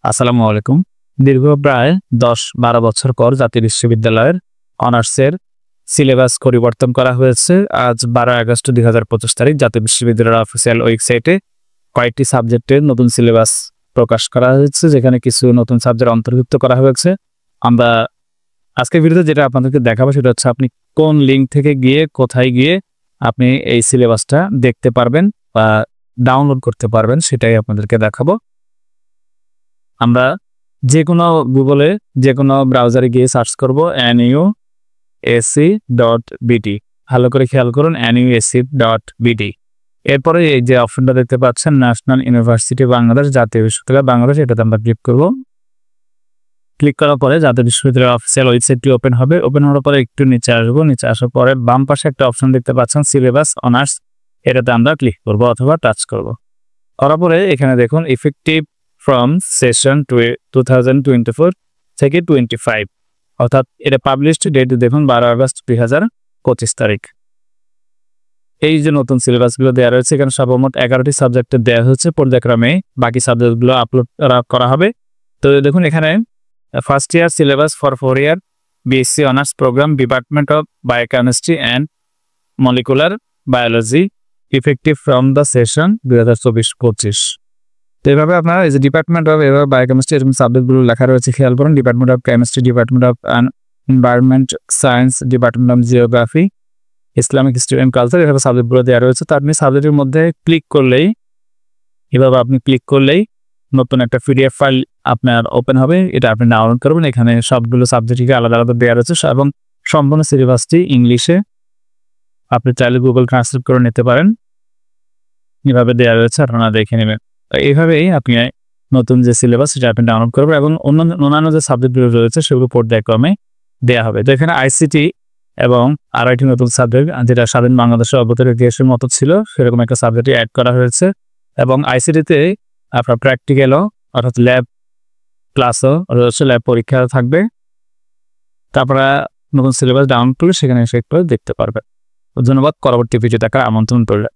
আসসালামু আলাইকুম। দীর্ঘ প্রায় ১০-১২ বছর পর জাতীয় বিশ্ববিদ্যালয়ের অনার্সের সিলেবাস পরিবর্তন করা হয়েছে। আজ ১২ আগস্ট ২০২৫ তারিখ জাতীয় বিশ্ববিদ্যালয়ের অফিসিয়াল ওয়েবসাইটে কয়েকটি সাবজেক্টের নতুন সিলেবাস প্রকাশ করা হয়েছে, যেখানে কিছু নতুন সাবজেক্ট অন্তর্ভুক্ত করা হয়েছে। আমরা আজকের ভিডিওতে যেটা আপনাদেরকে দেখাবো সেটা হচ্ছে আপনি কোন লিঙ্ক থেকে গিয়ে কোথায় গিয়ে আপনি এই সিলেবাসটা দেখতে পারবেন বা ডাউনলোড করতে পারবেন, সেটাই আপনাদেরকে দেখাবো। আমরা যে কোনো গুগলে যে কোনো ব্রাউজারে গিয়ে সার্চ করব nuac.bt। ভালো করে খেয়াল করুন, nuac.bt। এরপরে এই যে অপশনটা দেখতে পাচ্ছেন ন্যাশনাল ইউনিভার্সিটি বাংলাদেশ, জাতীয় বিশ্ববিদ্যালয় বাংলাদেশ, এটাতে আমরা ক্লিক করব। ক্লিক করার পরে জাতীয় বিশ্ববিদ্যালয়ের অফিসিয়াল ওয়েবসাইটটি ওপেন হবে। ওপেন হওয়ার পরে একটু নিচে আসবো। নিচে আসার পরে বাম পাশে একটা অপশন দেখতে পাচ্ছেন সিলেবাস অনার্স, এটাতে আমরা ক্লিক করব অথবা টাচ করব। করার পরে এখানে দেখুন ইফেক্টিভ ফ্রম সেশন 2024 থেকে 25, অর্থাৎ এটা পাবলিশড ডেট দেখুন 12 আগস্ট 2025 তারিখ। এই যে নতুন সিলেবাসগুলো দেওয়া রয়েছে, এখানে সর্বমোট 11টি সাবজেক্টে দেওয়া হচ্ছে। পর্যায়ক্রমে বাকি সাবজেক্টগুলো আপলোড করা হবে। তো দেখুন এখানে first year syllabus for 4 year BSc honours program, department of biochemistry and molecular biology, effective from the session 2024-25। তো এইভাবে আপনারা এই যে ডিপার্টমেন্ট অফ বায়োকেমিস্ট্রি এরকম সাবজেক্টগুলো লেখা রয়েছে, খেয়াল করুন। Department of chemistry, department of environment science, department of geography, Islamic history and culture, এভাবে সাবজেক্টগুলো দেওয়া রয়েছে। তো আপনি সাবজেক্টের মধ্যে ক্লিক করলেই নতুন একটা পিডিএফ ফাইল আপনার ওপেন হবে। এটা আপনি ডাউনলোড করবেন। এখানে সবগুলো সাবজেক্টকে আলাদা আলাদা দেওয়া রয়েছে এবং সম্পূর্ণ সিলেবাসটি ইংলিশে। আপনি চাইলে গুগল ট্রান্সলেট করে নিতে পারেন। এভাবে দেওয়া রয়েছে, আপনারা দেখে নেবেন। এইভাবেই আপনি নতুন যে সিলেবাস সেটা আপনি ডাউনলোড করবেন এবং অন্যান্য যে সাবজেক্টগুলো রয়েছে সেগুলো পর্যায়ক্রমে দেওয়া হবে। তো এখানে আইসিটি এবং আরও একটি নতুন সাবজেক্ট, যেটা স্বাধীন বাংলাদেশের অভ্যন্তরীণ ইতিহাসের মতো ছিল, সেরকম একটা সাবজেক্টে অ্যাড করা হয়েছে। এবং আইসিটিতে আপনার প্র্যাকটিক্যালও অর্থাৎ ল্যাব ক্লাসও রয়েছে, ল্যাব পরীক্ষা থাকবে। তারপরে নতুন সিলেবাস ডাউনলোড করলে সেখানে এসে একটু দেখতে পারবেন। ধন্যবাদ। পরবর্তী ভিডিও দেখার আমন্ত্রণ করলে।